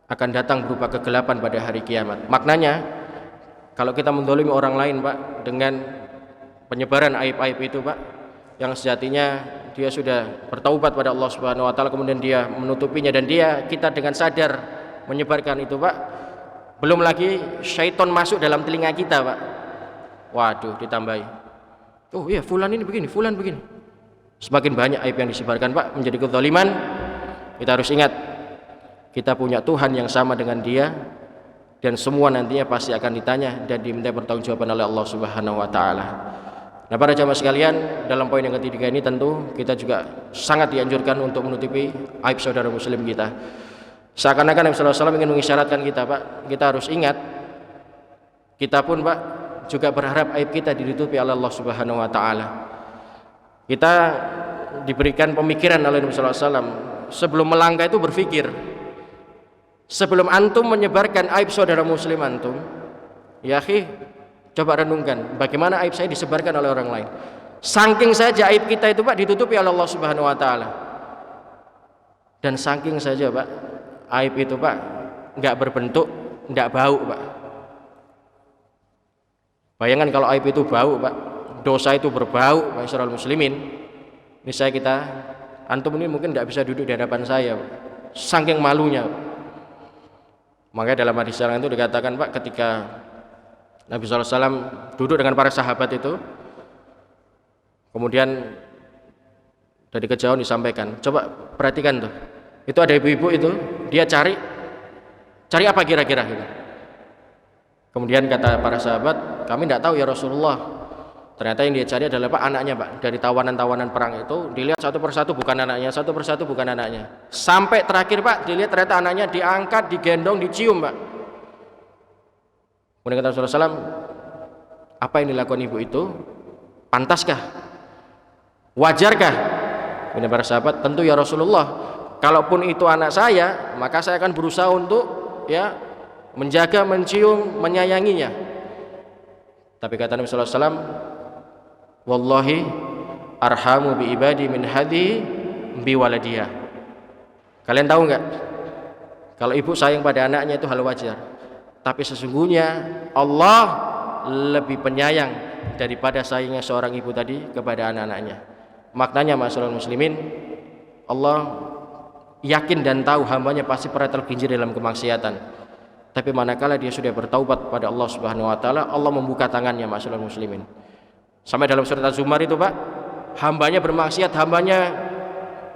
akan datang berupa kegelapan pada hari kiamat. Maknanya kalau kita menzalimi orang lain Pak dengan penyebaran aib-aib itu Pak, yang sejatinya dia sudah bertaubat pada Allah Subhanahu wa taala, kemudian dia menutupinya dan kita dengan sadar menyebarkan itu Pak, belum lagi syaitan masuk dalam telinga kita Pak, waduh ditambahi, oh iya fulan ini begini, fulan begini, semakin banyak aib yang disebarkan Pak, menjadi kezaliman. Kita harus ingat kita punya Tuhan yang sama dengan dia, dan semua nantinya pasti akan ditanya dan diminta pertanggungjawaban oleh Allah Subhanahu wa taala. Nah para jamaah sekalian, dalam poin yang ketiga ini tentu kita juga sangat dianjurkan untuk menutupi aib saudara muslim kita. Seakan-akan Nabi sallallahu alaihi wasallam ingin mengisyaratkan kita Pak, kita harus ingat kita pun Pak juga berharap aib kita ditutupi oleh Allah Subhanahu wa taala. Kita diberikan pemikiran oleh Nabi sallallahu alaihi wasallam, sebelum melangkah itu berpikir. Sebelum antum menyebarkan aib saudara muslim antum, ya akhi, coba renungkan bagaimana aib saya disebarkan oleh orang lain. Saking saja aib kita itu Pak ditutupi oleh Allah Subhanahu wa taala. Dan saking saja Pak aib itu Pak enggak berbentuk, enggak bau Pak. Bayangkan kalau aib itu bau Pak, dosa itu berbau, ma'asyiral muslimin. Misalnya kita, antum ini mungkin tidak bisa duduk di hadapan saya, saking malunya. Makanya dalam hadis yang itu dikatakan, Pak, ketika Nabi SAW duduk dengan para sahabat itu, kemudian dari kejauhan disampaikan, coba perhatikan tuh, itu ada ibu-ibu itu, dia cari apa kira-kira gitu. Kemudian kata para sahabat, kami tidak tahu ya Rasulullah. Ternyata yang dia cari adalah Pak, anaknya, Pak. Dari tawanan-tawanan perang itu dilihat satu persatu bukan anaknya, satu persatu bukan anaknya. Sampai terakhir, Pak, dilihat ternyata anaknya diangkat, digendong, dicium, Pak. Kemudian kata Rasulullah SAW, apa yang dilakukan ibu itu pantaskah? Wajarkah? Kemudian para sahabat, tentu ya Rasulullah. Kalaupun itu anak saya, maka saya akan berusaha untuk ya menjaga, mencium, menyayanginya. Tapi kata Nabi sallallahu alaihi wasallam, wallahi arhamu bi ibadi min hadi bi waladiyah. Kalian tahu enggak? Kalau ibu sayang pada anaknya itu hal wajar. Tapi sesungguhnya Allah lebih penyayang daripada sayangnya seorang ibu tadi kepada anak-anaknya. Maknanya ma'asyiral muslimin, Allah yakin dan tahu hambanya pasti pernah tergelincir dalam kemaksiatan. Tapi manakala dia sudah bertaubat pada Allah Subhanahu wa taala, Allah membuka tangannya, ma'asyiral muslimin. Sampai dalam surat Az-Zumar itu, Pak, hambanya bermaksiat, hambanya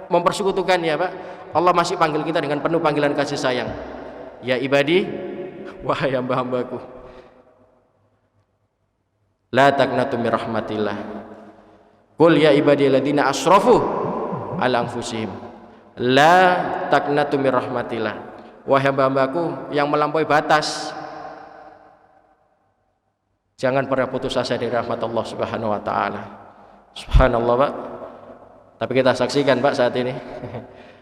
mempersekutukan ya, Pak. Allah masih panggil kita dengan penuh panggilan kasih sayang. Ya ibadi, wahai hamba-hambaku. La taqnatu mir rahmatillah. Qul ya ibadilladzina asrafu ala anfusihim. La taqnatu mir rahmatillah. Wahai hamba-hambaku yang melampaui batas, jangan pernah putus asa dari rahmat Allah Subhanahu wa taala. Subhanallah, Pak. Tapi kita saksikan, Pak, saat ini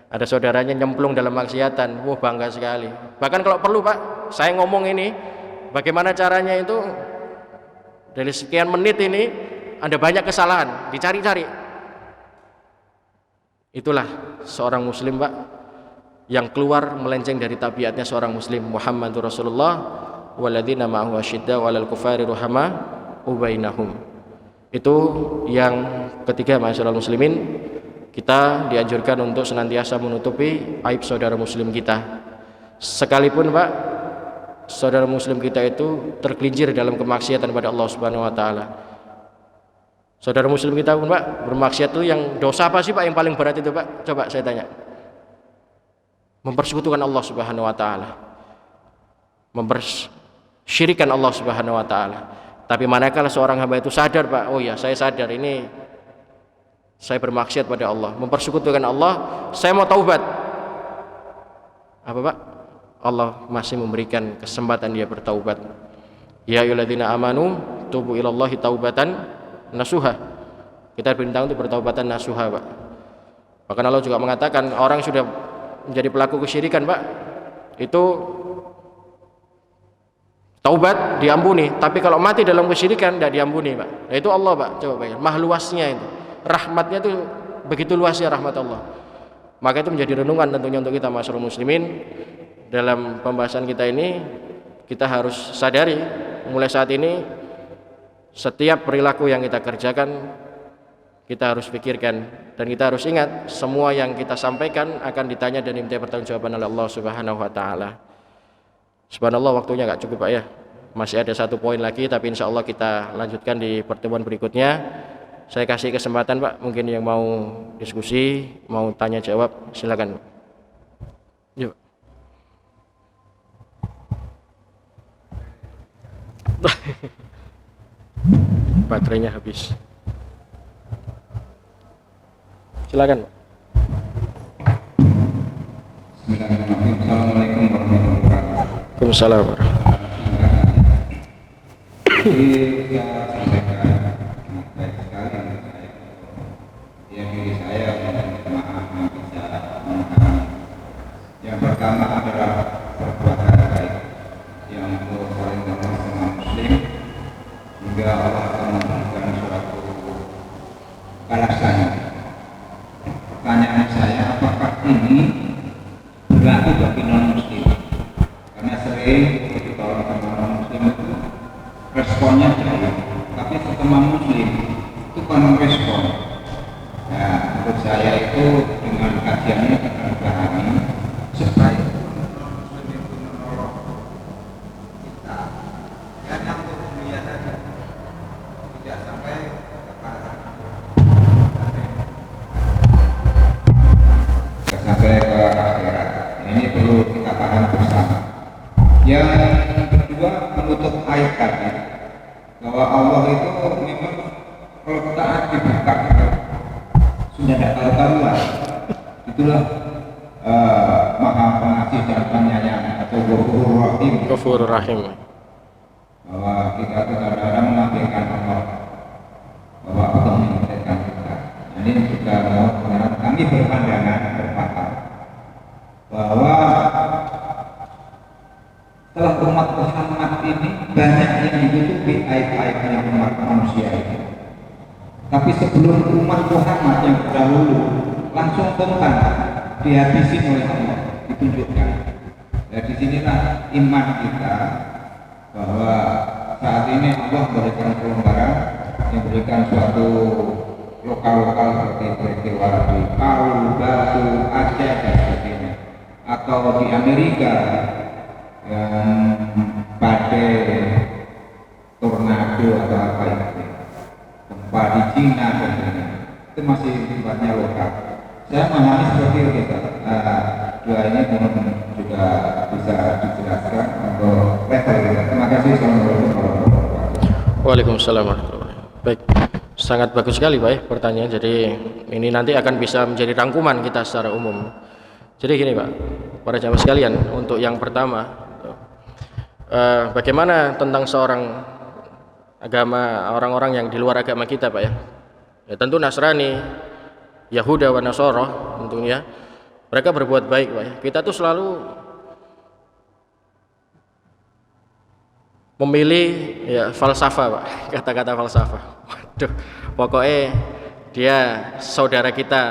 ada saudaranya nyemplung dalam maksiatan. Wah, bangga sekali. Bahkan kalau perlu, Pak, saya ngomong ini bagaimana caranya itu, dari sekian menit ini ada banyak kesalahan, dicari-cari. Itulah seorang muslim, Pak, yang keluar melenceng dari tabiatnya seorang muslim. Muhammadur Rasulullah walladzina ma'ahu asyidda 'alal kufari ruhama bainahum. Itu yang ketiga, ma'asyiral muslimin, kita dianjurkan untuk senantiasa menutupi aib saudara muslim kita. Sekalipun, Pak, saudara muslim kita itu tergelincir dalam kemaksiatan pada Allah Subhanahu wa taala. Saudara muslim kita pun, Pak, bermaksiat itu yang dosa apa sih, Pak, yang paling berat itu, Pak? Coba saya tanya. Mempersekutukan Allah Subhanahu wa taala. Mempersyirikan Allah Subhanahu wa taala. Tapi manakala seorang hamba itu sadar, Pak, oh ya, saya sadar ini saya bermaksiat pada Allah, mempersekutukan Allah, saya mau taubat. Apa, Pak? Allah masih memberikan kesempatan dia bertaubat. Ya ayyuhalladzina amanu tubu ilallahi taubatan nasuha. Kita diperintah untuk bertaubatan nasuha, Pak. Bahkan Allah juga mengatakan orang sudah menjadi pelaku kesyirikan, Pak, itu taubat diampuni, tapi kalau mati dalam kesyirikan tidak diampuni, Pak. Nah, itu Allah, Pak. Coba bayangkan, mah luasnya itu. Rahmatnya itu begitu luasnya rahmat Allah. Maka itu menjadi renungan tentunya untuk kita, ma'asyiral muslimin. Dalam pembahasan kita ini, kita harus sadari mulai saat ini, setiap perilaku yang kita kerjakan kita harus pikirkan, dan kita harus ingat semua yang kita sampaikan akan ditanya dan diminta pertanggungjawaban oleh Allah Subhanahu wa taala. Subhanallah, waktunya nggak cukup, Pak, ya. Masih ada satu poin lagi, tapi insya Allah kita lanjutkan di pertemuan berikutnya. Saya kasih kesempatan, Pak, mungkin yang mau diskusi, mau tanya jawab, silakan. Yuk. Baterainya habis. Silakan, Pak. Assalamualaikum warahmatullahi wabarakatuh. Waalaikumsalam. Yang pertama adalah perbuatan baik yang paling utama sama muslim, hingga Allah akan memberikan suatu balasan. Pertanyaan saya, apakah ini berlaku bagi non muslim? Karena sering ketika orang non muslim itu responnya jauh, tapi sesama muslim bukan respon. Nah, menurut saya itu dengan kajiannya akan dipahami supaya muslim itu menolong kita dan yang untuk dunia tadi tidak sampai kepada sampai ke akhirat. Ini perlu kita paham bersama. Yang kedua, menutup ayat tadi bahwa Allah itu memang kalau taat dibuka sudah tidak tahu-tahuan. Itulah Maha Pengasih dan Penyayang atau Ghafurur Rahim. Ghafurur Rahim. Bahwa kita kadang-kadang mengabaikan Allah, bahwa Allah mengingatkan kita. Ini juga mau kami berpandangan berpaham bahwa setelah umat Muhammad ini banyak yang ditutupi aib-aibnya umat manusia ini. Tapi sebelum umat Muhammad yang terdahulu langsung kontan dihabisi oleh Allah, ditunjukkan. Dan disinilah iman kita bahwa saat ini Allah memberikan kelonggaran, memberikan suatu lokal-lokal seperti peristiwa di Palu, Batu, Aceh dan sebagainya, atau di Amerika yang badai, tornado atau apa itu, gempa di Cina dan sebagainya, itu masih sifatnya lokal. Saya memahami seperti itu. Dua ini juga bisa dijelaskan untuk level kita. Terima kasih. Assalamualaikum warahmatullahi wabarakatuh. Waalaikumsalam warahmatullahi wabarakatuh. Baik, sangat bagus sekali Pak ya pertanyaan. Jadi ini nanti akan bisa menjadi rangkuman kita secara umum. Jadi gini Pak, para jamaah sekalian, untuk yang pertama, bagaimana tentang seorang agama, orang-orang yang di luar agama kita Pak ya? Ya tentu Nasrani, Yahuda wa Nasara tentunya mereka berbuat baik Pak ya. Kita tuh selalu memilih ya falsafah Pak, kata-kata falsafah. Waduh, pokoknya dia saudara kita,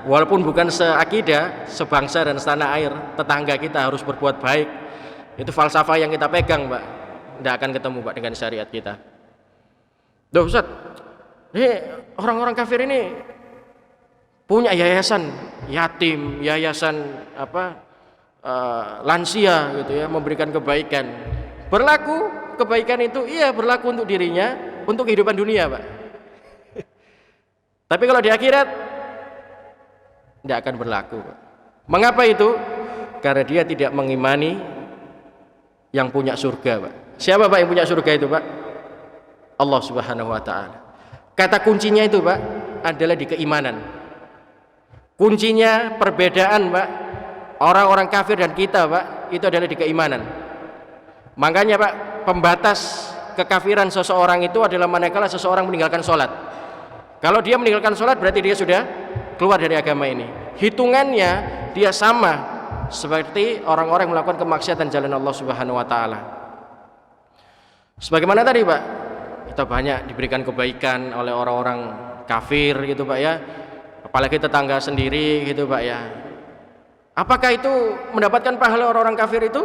walaupun bukan seakidah, sebangsa dan setanah air, tetangga kita harus berbuat baik. Itu falsafah yang kita pegang Pak. Tidak akan ketemu Pak dengan syariat kita. Duh Ustaz, ini orang-orang kafir ini punya yayasan yatim, yayasan lansia gitu ya, memberikan kebaikan. Berlaku kebaikan itu iya berlaku untuk dirinya, untuk kehidupan dunia Pak. Tapi kalau di akhirat tidak akan berlaku Pak. Mengapa itu? Karena dia tidak mengimani yang punya surga Pak. Siapa Pak yang punya surga itu Pak? Allah Subhanahu wa ta'ala. Kata kuncinya itu Pak adalah di keimanan. Kuncinya perbedaan Pak orang-orang kafir dan kita Pak itu adalah di keimanan. Makanya Pak, pembatas kekafiran seseorang itu adalah manakala seseorang meninggalkan sholat. Kalau dia meninggalkan sholat berarti dia sudah keluar dari agama ini. Hitungannya dia sama seperti orang-orang yang melakukan kemaksiatan jalan Allah Subhanahu wa ta'ala. Sebagaimana tadi Pak, kita banyak diberikan kebaikan oleh orang-orang kafir gitu Pak ya, apalagi tetangga sendiri gitu Pak ya. Apakah itu mendapatkan pahala orang-orang kafir itu?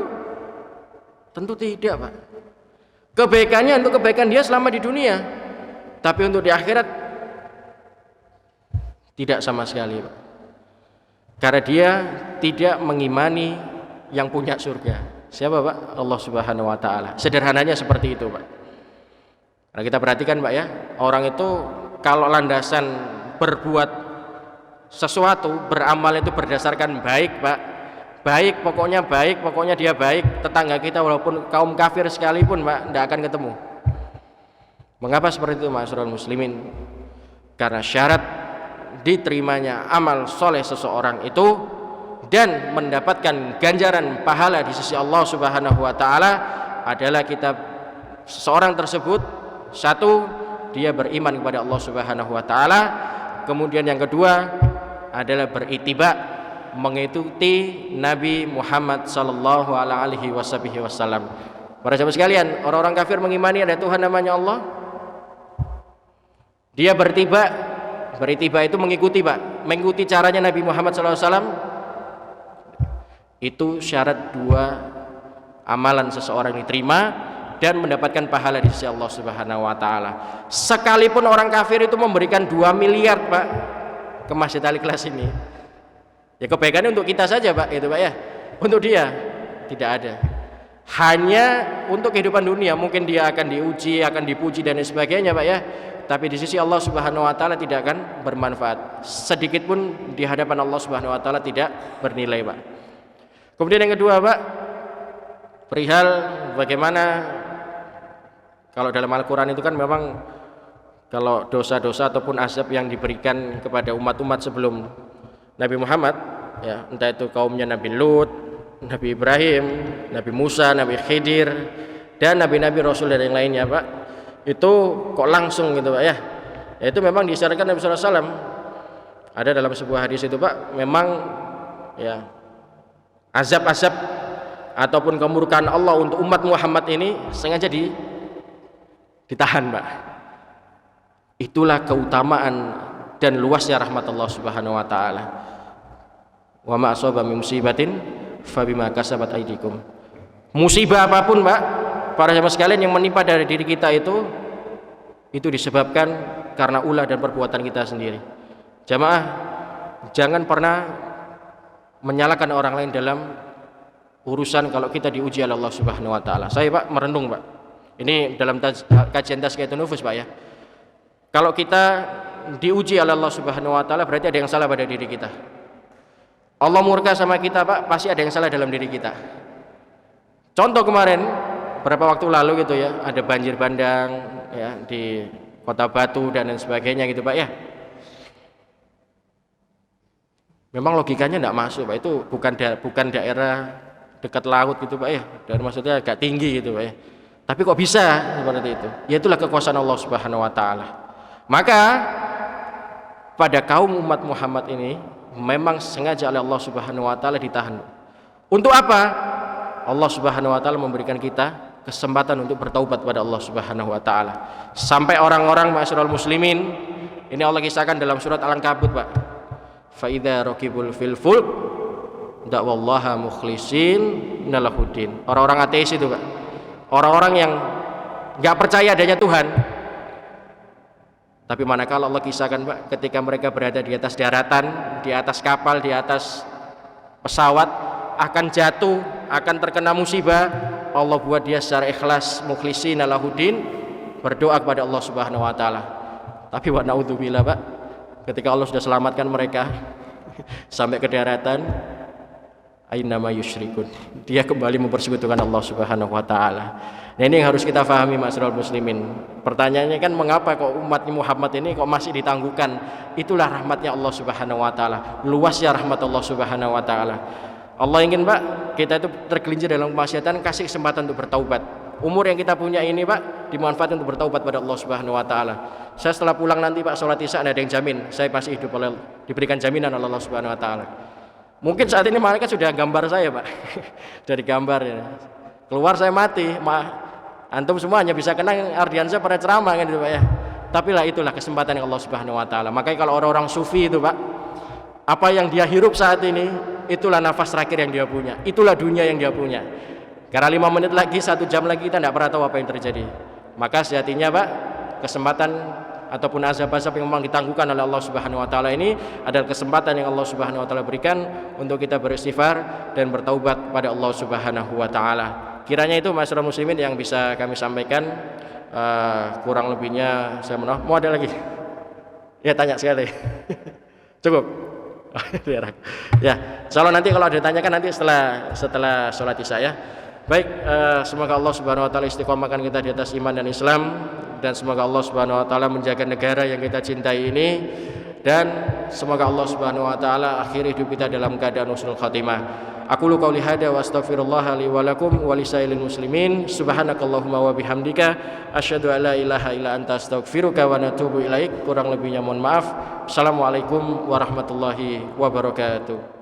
Tentu tidak Pak. Kebaikannya untuk kebaikan dia selama di dunia, tapi untuk di akhirat tidak sama sekali Pak. Karena dia tidak mengimani yang punya surga. Siapa Pak? Allah Subhanahu wa ta'ala. Sederhananya seperti itu Pak. Nah kita perhatikan Pak ya, orang itu kalau landasan berbuat sesuatu, beramal itu berdasarkan baik Pak. Baik, pokoknya dia baik. Tetangga kita walaupun kaum kafir sekalipun Pak, tidak akan ketemu. Mengapa seperti itu ma'asyiral muslimin? Karena syarat diterimanya amal soleh seseorang itu dan mendapatkan ganjaran pahala di sisi Allah Subhanahu wa ta'ala adalah seseorang tersebut, satu, dia beriman kepada Allah Subhanahu wa ta'ala. Kemudian yang kedua adalah beritiba, mengikuti Nabi Muhammad sallallahu alaihi wasallam. Para sahabat sekalian, orang-orang kafir mengimani ada Tuhan namanya Allah. Dia beritiba itu mengikuti Pak, mengikuti caranya Nabi Muhammad sallallahu alaihi wasallam. Itu syarat dua amalan seseorang diterima. dan mendapatkan pahala di sisi Allah Subhanahu wa taala. Sekalipun orang kafir itu memberikan 2 miliar, Pak, ke Masjid Al-Ikhlas ini. Ya kebaikannya untuk kita saja, Pak, itu Pak ya. Untuk dia tidak ada. Hanya untuk kehidupan dunia, mungkin dia akan diuji, akan dipuji dan sebagainya, Pak ya. Tapi di sisi Allah Subhanahu wa taala tidak akan bermanfaat. Sedikit pun di hadapan Allah Subhanahu wa taala tidak bernilai, Pak. Kemudian yang kedua, Pak, perihal bagaimana kalau dalam Al-Qur'an itu kan memang kalau dosa-dosa ataupun azab yang diberikan kepada umat-umat sebelum Nabi Muhammad, ya, entah itu kaumnya Nabi Lut, Nabi Ibrahim, Nabi Musa, Nabi Khidir, dan nabi-nabi Rasul dan yang lainnya, Pak, itu kok langsung gitu, Pak ya. Itu memang disyaratkan Nabi SAW. Ada dalam sebuah hadis itu, Pak, memang ya azab-azab ataupun kemurkaan Allah untuk umat Muhammad ini sengaja ditahan, Pak. Itulah keutamaan dan luasnya rahmat Allah Subhanahu wa taala. Wa ma asaba min musibatin fabima kasabat aydikum. Musibah apapun, Pak, para jamaah sekalian, yang menimpa dari diri kita itu disebabkan karena ulah dan perbuatan kita sendiri. Jamaah, jangan pernah menyalahkan orang lain dalam urusan kalau kita diuji oleh Allah Subhanahu wa taala. Saya, Pak, merenung, Pak. Ini dalam kajian Tazkiyatun Nufus, Pak ya. Kalau kita diuji oleh Allah Subhanahu wa taala, berarti ada yang salah pada diri kita. Allah murka sama kita, Pak, pasti ada yang salah dalam diri kita. Contoh kemarin beberapa waktu lalu gitu ya, ada banjir bandang ya di Kota Batu dan lain sebagainya gitu, Pak ya. Memang logikanya tidak masuk, Pak. Itu bukan daerah dekat laut gitu, Pak ya. Dan maksudnya agak tinggi gitu, Pak ya. Tapi kok bisa seperti itu? Ya itulah kekuasaan Allah Subhanahu wa taala. Maka pada kaum umat Muhammad ini memang sengaja oleh Allah Subhanahu wa taala ditahan. Untuk apa? Allah Subhanahu wa taala memberikan kita kesempatan untuk bertaubat pada Allah Subhanahu wa taala. Sampai orang-orang ma'asyiral muslimin, ini Allah kisahkan dalam surat Al-Ankabut, Pak. Fa idza raqibul fil fulk da'wallaha mukhlisin minallahudin. Orang-orang ateis itu, Pak. Orang-orang yang enggak percaya adanya Tuhan. Tapi manakala Allah kisahkan, Pak, ketika mereka berada di atas daratan, di atas kapal, di atas pesawat, akan jatuh, akan terkena musibah, Allah buat dia secara ikhlas, mukhlishina lahudin, berdoa kepada Allah Subhanahu wa taala. Tapi wa naudzubillah, Pak, ketika Allah sudah selamatkan mereka sampai ke daratan, ainama yusyrikun, dia kembali mempersekutukan Allah Subhanahu wa taala. Nah, ini yang harus kita fahami, ma'asyiral muslimin. Pertanyaannya kan, mengapa kok umat Muhammad ini kok masih ditangguhkan? Itulah rahmatnya Allah Subhanahu wa taala, luasnya rahmat Allah Subhanahu wa taala. Allah ingin, Pak, kita itu tergelincir dalam kemaksiatan, kasih kesempatan untuk bertaubat. Umur yang kita punya ini, Pak, dimanfaatkan untuk bertaubat pada Allah Subhanahu wa taala. Saya setelah pulang nanti, Pak, sholat Isya, ada yang jamin saya masih hidup, oleh diberikan jaminan oleh Allah Subhanahu wa taala. Mungkin saat ini malaikat sudah gambar saya, Pak. Dari gambar ya. Keluar saya mati, antum semuanya bisa kenang Ardiansyah pada ceramah kan itu, Pak ya. Tapi lah itulah kesempatan yang Allah Subhanahu wa taala. Makanya kalau orang-orang sufi itu, Pak, apa yang dia hirup saat ini, itulah nafas terakhir yang dia punya. Itulah dunia yang dia punya. Karena 5 menit lagi, 1 jam lagi kita tidak pernah tahu apa yang terjadi. Maka sejatinya, Pak, kesempatan ataupun azab-azab yang memang ditangguhkan oleh Allah Subhanahu wa taala ini adalah kesempatan yang Allah Subhanahu wa taala berikan untuk kita beristighfar dan bertaubat pada Allah Subhanahu wa taala. Kiranya itu, masyarakat muslimin, yang bisa kami sampaikan. Kurang lebihnya saya mohon. Mau ada lagi? Ya, tanya sekali. Cukup. Ya, insyaallah nanti kalau ada ditanyakan nanti setelah sholat Isya ya. Baik, semoga Allah Subhanahu wa taala istiqomahkan kita di atas iman dan Islam, dan semoga Allah Subhanahu wa taala menjaga negara yang kita cintai ini, dan semoga Allah Subhanahu wa taala akhir hidup kita dalam keadaan husnul khatimah. Aqulu qouli hadza wa astaghfirullah li wa lakum wa lisairil muslimin. Subhanakallahumma wa bihamdika asyhadu an la ilaha illa anta astaghfiruka wa atubu ilaik. Kurang lebihnya mohon maaf. Assalamualaikum warahmatullahi wabarakatuh.